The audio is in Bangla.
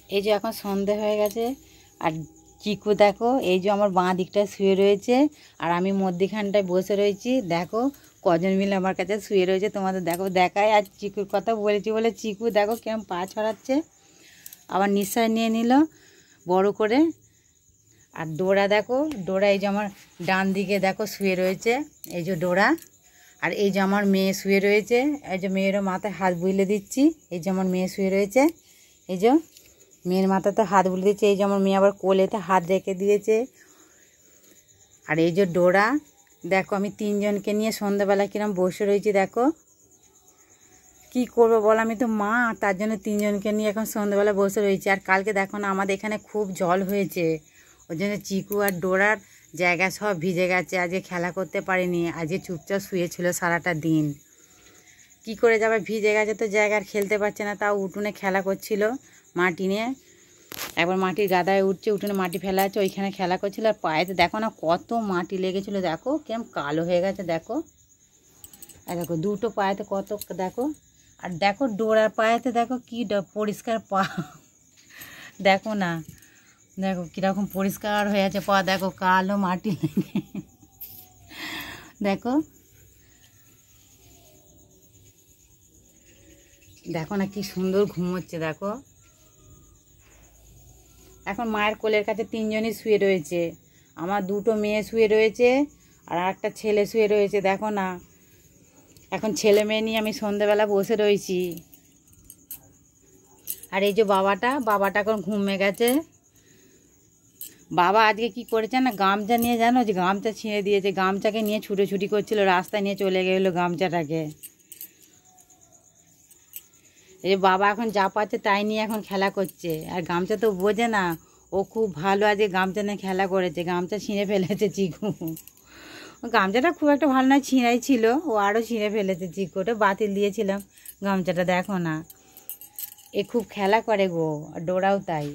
এই যে এখন সন্ধে হয়ে গেছে আর চিকু দেখো এই যে আমার বাঁ দিকটায় শুয়ে রয়েছে আর আমি মধ্যিখানটায় বসে রয়েছি। দেখো কজন মিলে আমার কাছে শুয়ে রয়েছে, তোমাদের দেখো দেখায়। আর চিকুর কথা বলেছি বলে চিকু দেখো কেমন পা ছড়াচ্ছে, আবার নিঃশ্বাস নিয়ে নিল বড় করে। আর ডোরা দেখো, ডোরা এই যে আমার ডান দিকে দেখো শুয়ে রয়েছে, এই যে ডোরা। আর এই যে আমার মেয়ে শুয়ে রয়েছে, এই যে মেয়েরও মাথায় হাত বুলিয়ে দিচ্ছি। এই যে আমার মেয়ে শুয়ে রয়েছে, এই যে মেয়ের মাথাতে হাত বুলিয়ে দিচ্ছে। এই যে আমার মেয়ে আবার কোলেতে হাত রেখে দিয়েছে। আর এই যে ডোরা দেখো, আমি তিনজনকে নিয়ে সন্ধ্যাবেলা কিরম বসে রয়েছি। দেখো কি করবো বল, আমি তো মা, তার জন্য তিনজনকে নিয়ে এখন সন্ধ্যাবেলা বসে রয়েছি। আর কালকে দেখো না আমাদের এখানে খুব জল হয়েছে, ওই জন্য চিকু আর ডোরার জায়গা সব ভিজে গেছে। আজকে খেলা করতে পারিনি, আজকে চুপচাপ শুয়েছিল সারাটা দিন। কি করে যাবে, ভিজে গেছে তো জায়গা, আর খেলতে পারছে না। তাও উঠোনে খেলা করছিল মাটি নিয়ে, একবার মাটির গাদায় উঠছে, উঠোনে মাটি ফেলা আছে, ওইখানে খেলা করছিল। আর পায়েতে দেখো না কত মাটি লেগেছিল, দেখো কেমন কালো হয়ে গেছে। দেখো আর দেখো দুটো পায়েতে কত, দেখো। আর দেখো ডোরার পায়েতে দেখো কি পরিষ্কার পা, দেখো না, দেখো কীরকম পরিষ্কার হয়ে আছে পা, দেখো কালো মাটি লেগে। দেখো দেখো না কি সুন্দর ঘুমোচ্ছে। দেখো এখন মায়ের কোলের কাছে তিনজনই শুয়ে রয়েছে, আমার দুটো মেয়ে শুয়ে রয়েছে আর একটা ছেলে শুয়ে রয়েছে। দেখো না এখন ছেলে মেয়ে নিয়ে আমি সন্ধ্যেবেলা বসে রয়েছি। আর এই যে বাবাটা এখন ঘুমিয়ে গেছে। বাবা আজকে কি করেছে না, গামছা নিয়ে জানো যে গামছা ছিঁড়ে দিয়েছে, গামছাকে নিয়ে ছুটোছুটি করছিল, রাস্তায় নিয়ে চলে গেলো গামছাটাকে। এই বাবা এখন যা পাচ্ছে তাই নিয়ে এখন খেলা করছে। আর গামছা তো বোঝে না, ও খুব ভালো আজকে গামছা নিয়ে খেলা করেছে, গামছা ছিঁড়ে ফেলেছে চিকু। গামছাটা খুব একটা ভালো নয়, ছিঁড়াই ছিল, ও আরও ছিঁড়ে ফেলেছে চিকুটা, বাতিল দিয়েছিলাম গামছাটা। দেখো না এ খুব খেলা করে গো, আর ডোরাও তাই।